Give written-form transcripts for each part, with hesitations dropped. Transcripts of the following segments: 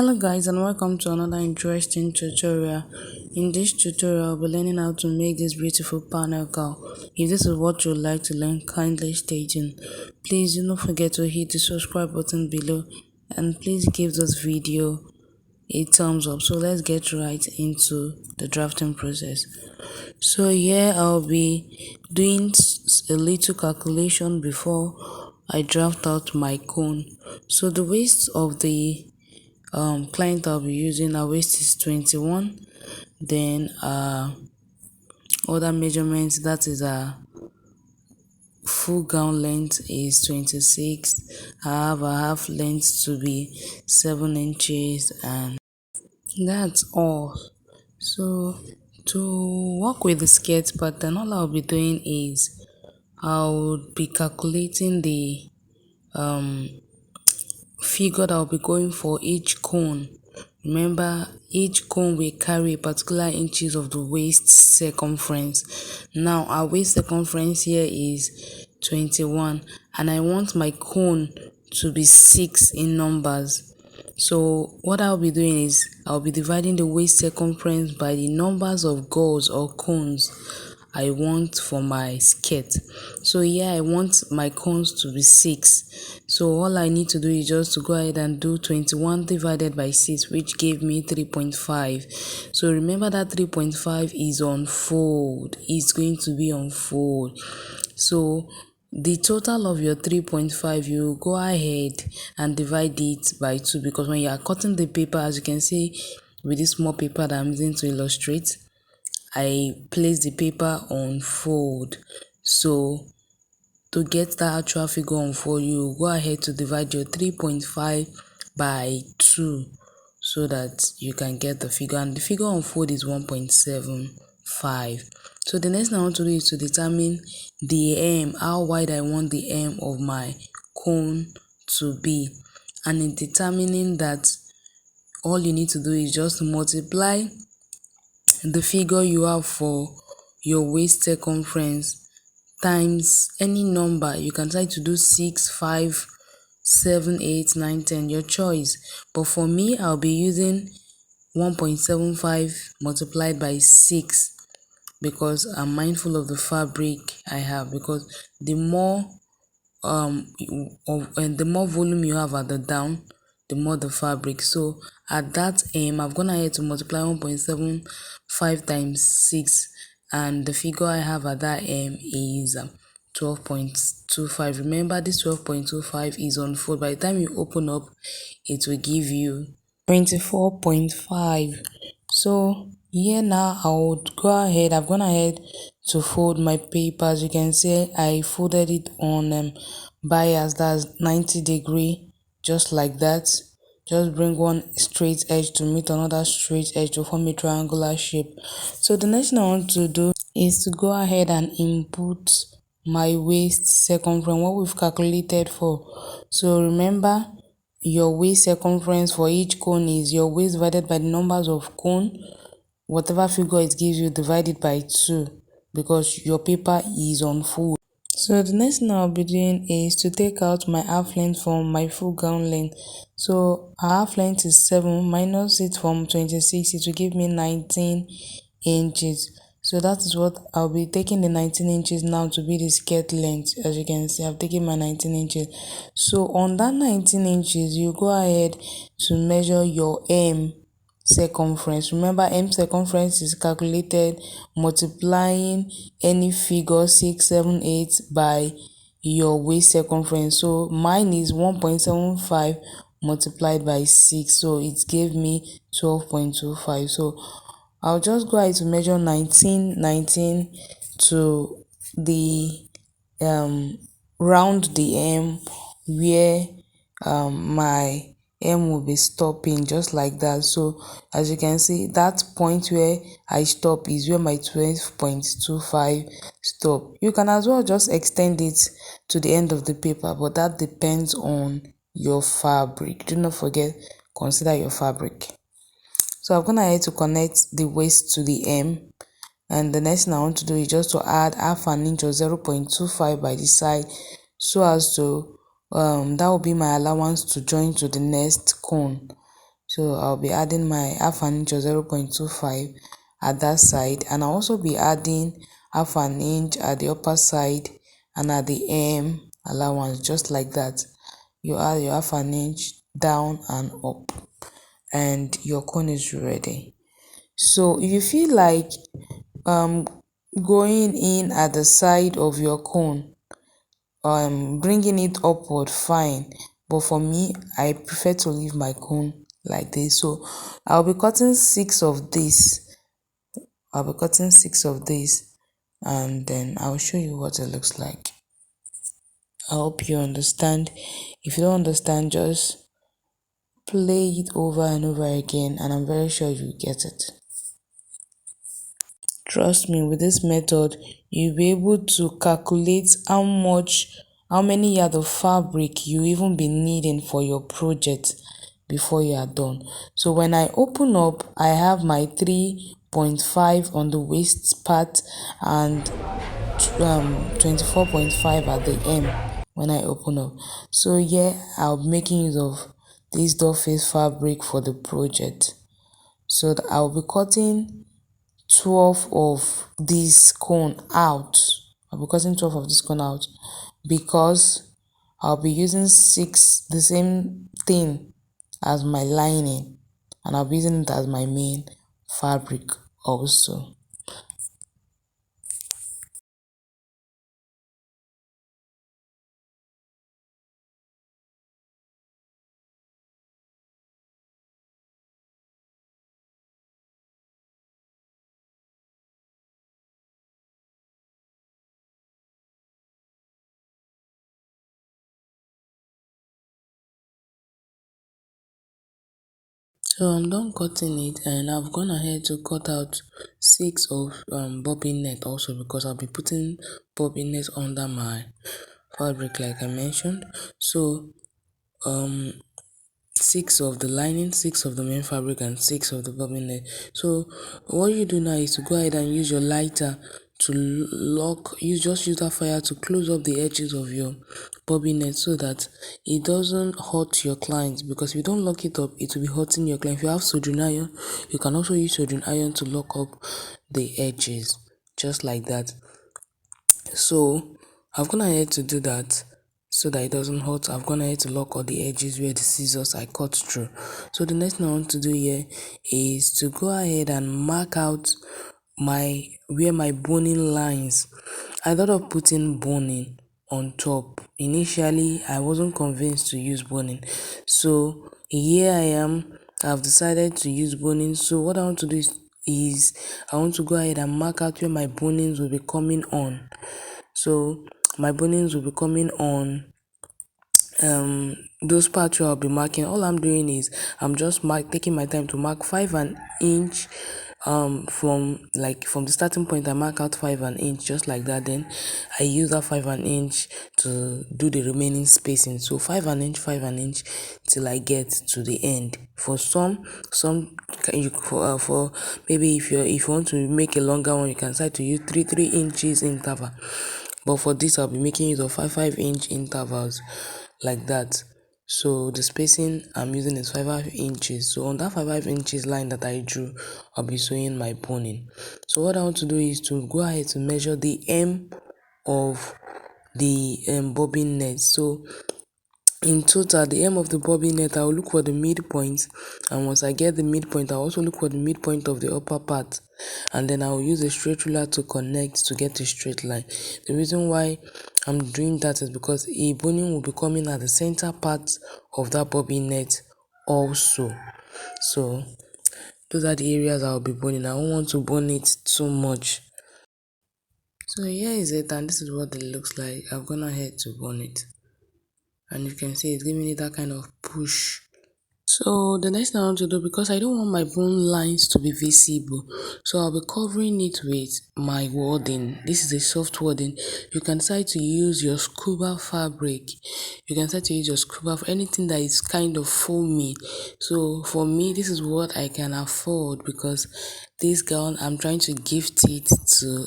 Hello guys, and welcome to another interesting tutorial. In this tutorial, we'll be learning how to make this beautiful panel car. If this is what you'd like to learn, kindly stay tuned. Please do not forget to hit the subscribe button below, and please give this video a thumbs up. So let's get right into the drafting process. So here I'll be doing a little calculation before I draft out my cone. So the waist of the client I'll be using, our waist is 21. Then other measurements, that is full gown length is 26. I have a half length to be 7 inches, and that's all. So to work with the skirt pattern, all I'll be doing is I'll be calculating the figure that I'll be going for each cone. Remember, each cone will carry a particular inches of the waist circumference. Now our waist circumference here is 21, and I want my cone to be 6 in numbers. So what I'll be doing is I'll be dividing the waist circumference by the numbers of goals or cones I want for my skirt. So here I want my cones to be 6. So all I need to do is just to go ahead and do 21 divided by 6, which gave me 3.5. So remember that 3.5 is on fold. It's going to be on fold. So the total of your 3.5, you go ahead and divide it by 2, because when you are cutting the paper, as you can see with this small paper that I'm using to illustrate, I place the paper on fold. So to get that actual figure on fold, you go ahead to divide your 3.5 by 2 so that you can get the figure, and the figure on fold is 1.75. So the next thing I want to do is to determine the hem, how wide I want the hem of my cone to be. And in determining that, all you need to do is just multiply the figure you have for your waist circumference times any number. You can try to do 6, 5, 7, 8, 9, 10, your choice. But for me, I'll be using 1.75 multiplied by 6, because I'm mindful of the fabric I have, because the more the more volume you have at the down, the more the fabric. So at that I've gone ahead to multiply 1.75 times 6, and the figure I have at that is 12.25. Remember, this 12.25 is on fold. By the time you open up, it will give you 24.5. So here now I would go ahead, I've gone ahead to fold my paper. As you can see, I folded it on bias, that's 90-degree, just like that. Just bring one straight edge to meet another straight edge to form a triangular shape. So the next thing I want to do is to go ahead and input my waist circumference, what we've calculated for. So remember, your waist circumference for each cone is your waist divided by the numbers of cone. Whatever figure it gives you, divide it by 2, because your paper is on fold. So the next thing I'll be doing is to take out my half length from my full gown length. So our half length is 7, minus it from 26, it will give me 19 inches. So that is what I'll be taking, the 19 inches now to be the skirt length. As you can see, I've taken my 19 inches. So on that 19 inches, you go ahead to measure your hem circumference. Remember, hem circumference is calculated multiplying any figure 6, 7, 8 by your waist circumference. So mine is 1.75 multiplied by 6, so it gave me 12.25. So I'll just go ahead to measure 19 to the round the hem where my hem will be stopping, just like that. So as you can see, that point where I stop is where my 12.25 stop. You can as well just extend it to the end of the paper, but that depends on your fabric. Do not forget, consider your fabric. So I'm gonna ahead to connect the waist to the hem, and the next thing I want to do is just to add half an inch or 0.25 by the side, so as to that will be my allowance to join to the next cone. So I'll be adding my half an inch or 0.25 at that side, and I'll also be adding half an inch at the upper side and at the allowance, just like that. You add your half an inch down and up, and your cone is ready. So if you feel like um going in at the side of your cone, bringing it upward, fine, but for me, I prefer to leave my cone like this. So I'll be cutting six of this. And then I'll show you what it looks like. I hope you understand. If you don't understand, just play it over and over again, and I'm very sure you get it. Trust me, with this method, you'll be able to calculate how many yards of fabric you even be needing for your project before you are done. So when I open up, I have my 3.5 on the waist part and 24.5 at the hem when I open up. So yeah, I'll be making use of this doll face fabric for the project. So I'll be cutting 12 of this cone out. I'll be cutting 12 of this cone out because I'll be using the same thing as my lining, and I'll be using it as my main fabric also. So I'm done cutting it, and I've gone ahead to cut out 6 of bobbin net also, because I'll be putting bobbin net under my fabric like I mentioned. So 6 of the lining, 6 of the main fabric, and 6 of the bobbin net. So what you do now is to go ahead and use your lighter to use that fire to close up the edges of your bobbin net, so that it doesn't hurt your client, because if you don't lock it up, it will be hurting your client. If you have soldering iron, you can also use soldering iron to lock up the edges, just like that. So I've gone ahead to do that so that it doesn't hurt. I've gone ahead to lock all the edges where the scissors I cut through. So the next thing I want to do here is to go ahead and mark out where my boning lines. I thought of putting boning on top. Initially, I wasn't convinced to use boning. So here I am. I've decided to use boning. So what I want to do is I want to go ahead and mark out where my bonings will be coming on. So my bonings will be coming on those parts where I'll be marking. All I'm doing is I'm just taking my time to mark 5 an inch from the starting point. I mark out 5 an inch, just like that. Then I use that 5 an inch to do the remaining spacing. So 5 an inch till I get to the end. For some for maybe if you want to make a longer one, you can start to use 3 inches interval. But for this, I'll be making use of 5 inch intervals like that. So the spacing I'm using is 5 inches. So on that 5 inches line that I drew, I'll be sewing my boning. So what I want to do is to go ahead to measure the hem of the bobbin net. So in total, the hem of the bobbin net, I will look for the midpoint, and once I get the midpoint, I'll also look for the midpoint of the upper part, and then I will use a straight ruler to connect to get a straight line. The reason why I'm doing that is because a boning will be coming at the center part of that bobbin net also. So those are the areas I'll be boning. I don't want to bone it too much. So here is it, and this is what it looks like. I've gone ahead to bone it, and you can see it's giving it that kind of push. So the next thing I want to do, because I don't want my bone lines to be visible, so I'll be covering it with my wadding. This is a soft wadding. You can decide to use your scuba fabric. You can decide to use your scuba for anything that is kind of foamy. So for me, this is what I can afford, because this gown, I'm trying to gift it to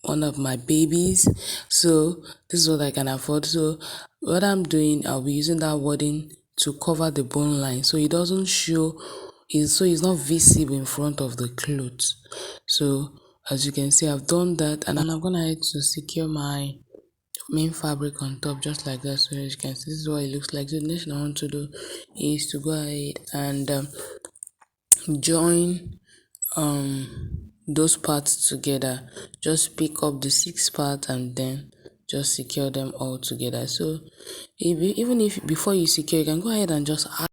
one of my babies. So this is what I can afford. So what I'm doing, I'll be using that wording to cover the bone line so it doesn't show, so it's not visible in front of the clothes. So as you can see, I've done that, and I'm gonna head to secure my main fabric on top just like that. So as you can see, this is what it looks like. So the next thing I want to do is to go ahead and join those parts together. Just pick up the 6 parts and then just secure them all together. So even if before you secure, you can go ahead and just add.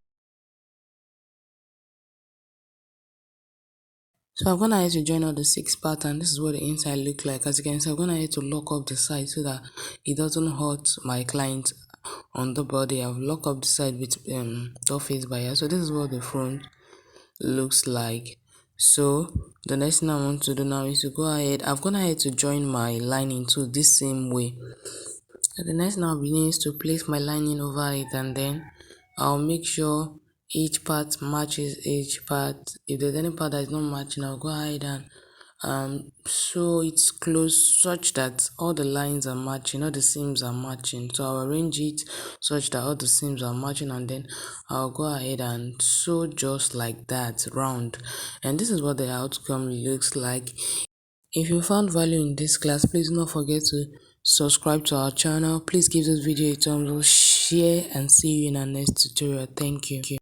So I'm gonna have to join all the 6 parts, and this is what the inside look like. As you can see, I'm gonna have to lock up the side so that it doesn't hurt my client on the body. I've locked up the side with surface bias. So this is what the front looks like. So the next thing I want to do now is to go ahead. I'm gonna have to join my lining to this same way. So the next thing I'll be doing is to place my lining over it, and then I'll make sure each part matches each part. If there's any part that is not matching, I'll go ahead and sew it close such that all the lines are matching, all the seams are matching. So I'll arrange it such that all the seams are matching, and then I'll go ahead and sew just like that round. And this is what the outcome looks like. If you found value in this class, please do not forget to subscribe to our channel. Please give this video a thumbs up, share, and see you in our next tutorial. Thank you.